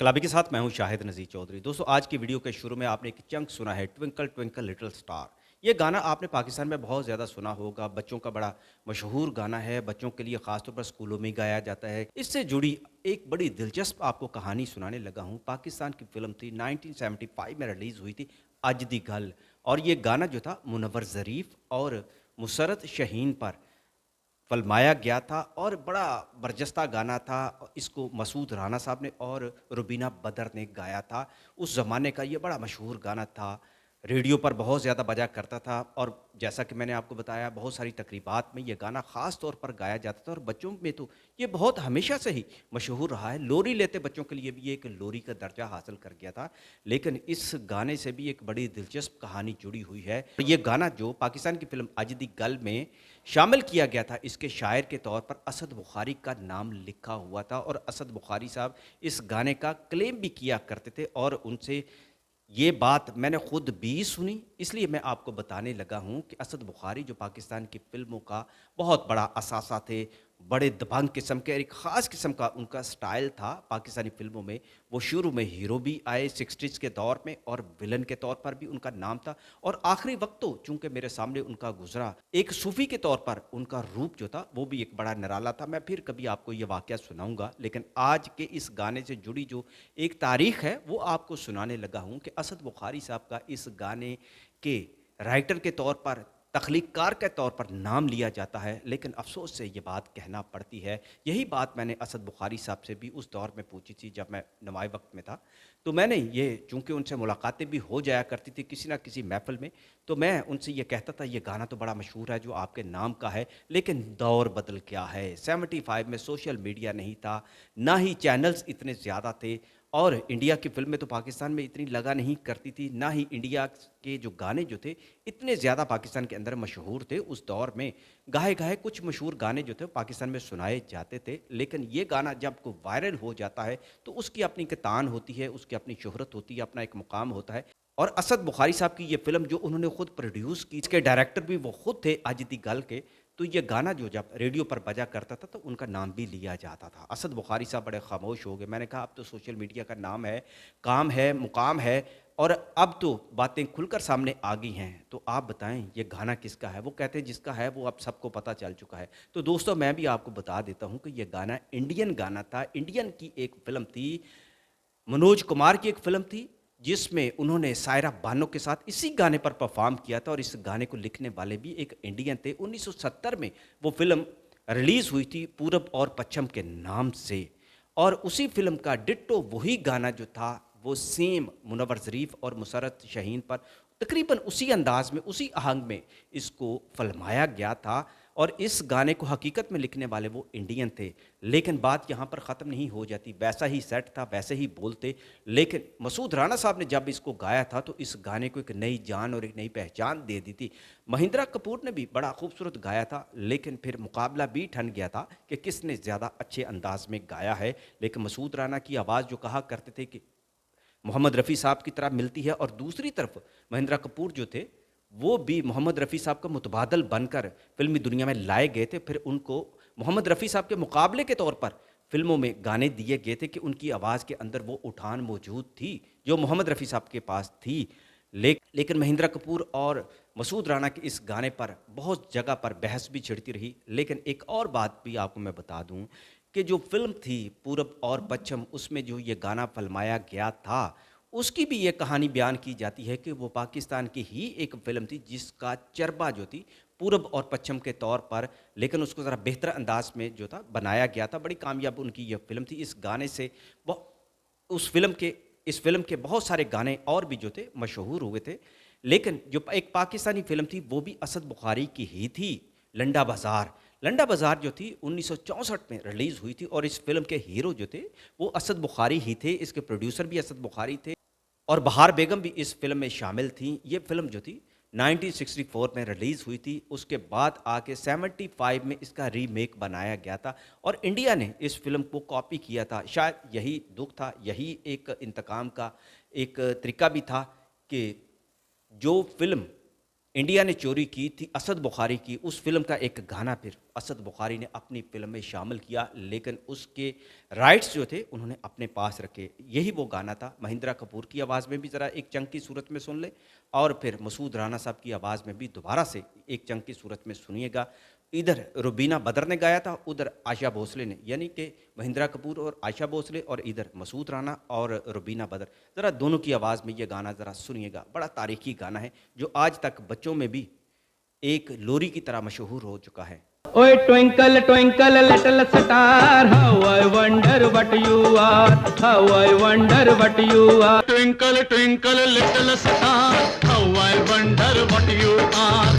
इनकलाबी के साथ मैं हूं शाहिद नज़ीर चौधरी। दोस्तों आज की वीडियो के शुरू में आपने एक चंक सुना है ट्विंकल ट्विंकल लिटिल स्टार। ये गाना आपने पाकिस्तान में बहुत ज़्यादा सुना होगा, बच्चों का बड़ा मशहूर गाना है, बच्चों के लिए ख़ासतौर पर स्कूलों में गाया जाता है। इससे जुड़ी एक बड़ी दिलचस्प आपको कहानी सुनाने लगा हूँ। पाकिस्तान की फ़िल्म थी 1975 में रिलीज़ हुई थी अज दी गल, और ये गाना जो था मुनव्वर ज़रीफ़ और मुसरत शहीन पर फ़िल्माया गया था और बड़ा बरजस्ता गाना था। इसको मसूद राना साहब ने और रुबीना बदर ने गाया था। उस ज़माने का ये बड़ा मशहूर गाना था। रेडियो पर बहुत ज़्यादा बजा करता था और जैसा कि मैंने आपको बताया बहुत सारी तकरीबात में ये गाना ख़ास तौर पर गाया जाता था और बच्चों में तो ये बहुत हमेशा से ही मशहूर रहा है। लोरी लेते बच्चों के लिए भी ये एक लोरी का दर्जा हासिल कर गया था। लेकिन इस गाने से भी एक बड़ी दिलचस्प कहानी जुड़ी हुई है। ये गाना जो पाकिस्तान की फ़िल्म अज दी गल में शामिल किया गया था, इसके शायर के तौर पर असद बुखारी का नाम लिखा हुआ था और असद बुखारी साहब इस गाने का क्लेम भी किया करते थे और उनसे ये बात मैंने खुद भी सुनी, इसलिए मैं आपको बताने लगा हूँ कि असद बुखारी जो पाकिस्तान की फ़िल्मों का बहुत बड़ा असासा थे, बड़े दबंग किस्म के, एक ख़ास किस्म का उनका स्टाइल था पाकिस्तानी फ़िल्मों में। वो शुरू में हीरो भी आए 60s के दौर में और विलन के तौर पर भी उनका नाम था और आखिरी वक्त तो चूँकि मेरे सामने उनका गुज़रा, एक सूफ़ी के तौर पर उनका रूप जो था वो भी एक बड़ा निराला था। मैं फिर कभी आपको ये वाक़या सुनाऊँगा, लेकिन आज के इस गाने से जुड़ी जो एक तारीख़ है वो आपको सुनाने लगा हूँ कि असद बुखारी साहब का इस गाने के राइटर के तौर पर, तख्लीक़कार के तौर पर नाम लिया जाता है, लेकिन अफ़सोस से ये बात कहना पड़ती है। यही बात मैंने असद बुखारी साहब से भी उस दौर में पूछी थी जब मैं नवाए वक़्त में था। तो मैंने ये चूँकि उनसे मुलाकातें भी हो जाया करती थी किसी न किसी महफ़िल में, तो मैं उनसे ये कहता था ये गाना तो बड़ा मशहूर है जो आपके नाम का है, लेकिन दौर बदल गया है। 75 में सोशल मीडिया नहीं था, ना ही चैनल्स इतने ज़्यादा थे और इंडिया की फ़िल्में तो पाकिस्तान में इतनी लगा नहीं करती थी, ना ही इंडिया के जो गाने जो थे इतने ज़्यादा पाकिस्तान के अंदर मशहूर थे। उस दौर में गाए-गाए कुछ मशहूर गाने जो थे पाकिस्तान में सुनाए जाते थे, लेकिन ये गाना जब को वायरल हो जाता है तो उसकी अपनी एक तान होती है, उसकी अपनी शोहरत होती है, अपना एक मुकाम होता है। और असद बुखारी साहब की ये फ़िल्म जो उन्होंने खुद प्रोड्यूस की, इसके डायरेक्टर भी वो खुद थे अज दी गल के। तो ये गाना जो जब रेडियो पर बजा करता था तो उनका नाम भी लिया जाता था। असद बुखारी साहब बड़े खामोश हो गए। मैंने कहा अब तो सोशल मीडिया का नाम है, काम है, मुकाम है और अब तो बातें खुलकर सामने आ गई हैं। तो आप बताएँ ये गाना किसका है? वो कहते हैं जिसका है वो अब सबको पता चल चुका है। तो दोस्तों मैं भी आपको बता देता हूँ कि ये गाना इंडियन गाना था। इंडियन की एक फ़िल्म थी, मनोज कुमार की एक फ़िल्म थी, जिसमें उन्होंने सायरा बानो के साथ इसी गाने पर परफ़ॉर्म किया था और इस गाने को लिखने वाले भी एक इंडियन थे। 1970 में वो फ़िल्म रिलीज़ हुई थी पूरब और पश्चिम के नाम से और उसी फ़िल्म का डिट्टो वही गाना जो था, वो सेम मुनव्वर ज़रीफ़ और मुसर्रत शाहीन पर तकरीबन उसी अंदाज़ में, उसी आहंग में इसको फ़िल्माया गया था और इस गाने को हकीकत में लिखने वाले वो इंडियन थे। लेकिन बात यहाँ पर ख़त्म नहीं हो जाती, वैसा ही सेट था, वैसे ही बोल थे, लेकिन मसूद राना साहब ने जब इसको गाया था तो इस गाने को एक नई जान और एक नई पहचान दे दी थी। महिंद्रा कपूर ने भी बड़ा खूबसूरत गाया था, लेकिन फिर मुकाबला भी ठन गया था कि किसने ज़्यादा अच्छे अंदाज़ में गाया है। लेकिन मसूद राना की आवाज़ जो कहा करते थे कि मोहम्मद रफ़ी साहब की तरह मिलती है और दूसरी तरफ महिंद्रा कपूर जो थे, वो भी मोहम्मद रफ़ी साहब का मुतबादल बनकर फ़िल्मी दुनिया में लाए गए थे। फिर उनको मोहम्मद रफ़ी साहब के मुकाबले के तौर पर फ़िल्मों में गाने दिए गए थे कि उनकी आवाज़ के अंदर वो उठान मौजूद थी, जो मोहम्मद रफ़ी साहब के पास थी। लेकिन महिंद्रा कपूर और मसूद राना के इस गाने पर बहुत जगह पर बहस भी छिड़ती रही। लेकिन एक और बात भी आपको मैं बता दूँ कि जो फ़िल्म थी पूरब और पश्चिम, उसमें जो ये गाना फ़िल्माया गया था, उसकी भी ये कहानी बयान की जाती है कि वो पाकिस्तान की ही एक फ़िल्म थी जिसका चरबा जो थी पूरब और पश्चिम के तौर पर, लेकिन उसको ज़रा बेहतर अंदाज़ में जो था बनाया गया था। बड़ी कामयाब उनकी ये फ़िल्म थी। इस गाने से ब उस फ़िल्म के इस फ़िल्म के बहुत सारे गाने और भी जो थे मशहूर हुए थे। लेकिन जो एक पाकिस्तानी फ़िल्म थी वो भी असद बुखारी की ही थी, लंडा बाज़ार। लंडा बाज़ार जो थी 1964 में रिलीज़ हुई थी और इस फ़िल्म के हीरो जो थे वो असद बुखारी ही थे, इसके प्रोड्यूसर भी असद बुखारी थे और बहार बेगम भी इस फ़िल्म में शामिल थीं। ये फ़िल्म जो थी 1964 में रिलीज़ हुई थी, उसके बाद आके 75 में इसका रीमेक बनाया गया था और इंडिया ने इस फ़िल्म को कॉपी किया था। शायद यही दुःख था, यही एक इंतकाम का एक तरीका भी था कि जो फ़िल्म इंडिया ने चोरी की थी असद बुखारी की, उस फिल्म का एक गाना फिर असद बुखारी ने अपनी फिल्म में शामिल किया, लेकिन उसके राइट्स जो थे उन्होंने अपने पास रखे। यही वो गाना था। महिंद्रा कपूर की आवाज़ में भी ज़रा एक चंक की सूरत में सुन ले, और फिर मसूद राना साहब की आवाज़ में भी दोबारा से एक चंक की सूरत में सुनिएगा। इधर रुबीना बदर ने गाया था, उधर आशा भोसले ने, यानी कि महिंद्रा कपूर और आशा भोसले, और इधर मसूद राना और रुबीना बदर। ज़रा दोनों की आवाज़ में ये गाना ज़रा सुनिएगा। बड़ा तारीखी गाना है जो आज तक बच्चों में भी एक लोरी की तरह मशहूर हो चुका है। Oh, twinkle, twinkle, little star, how I wonder what you are, how I wonder what you are. Twinkle, twinkle, little star, how I wonder what you are.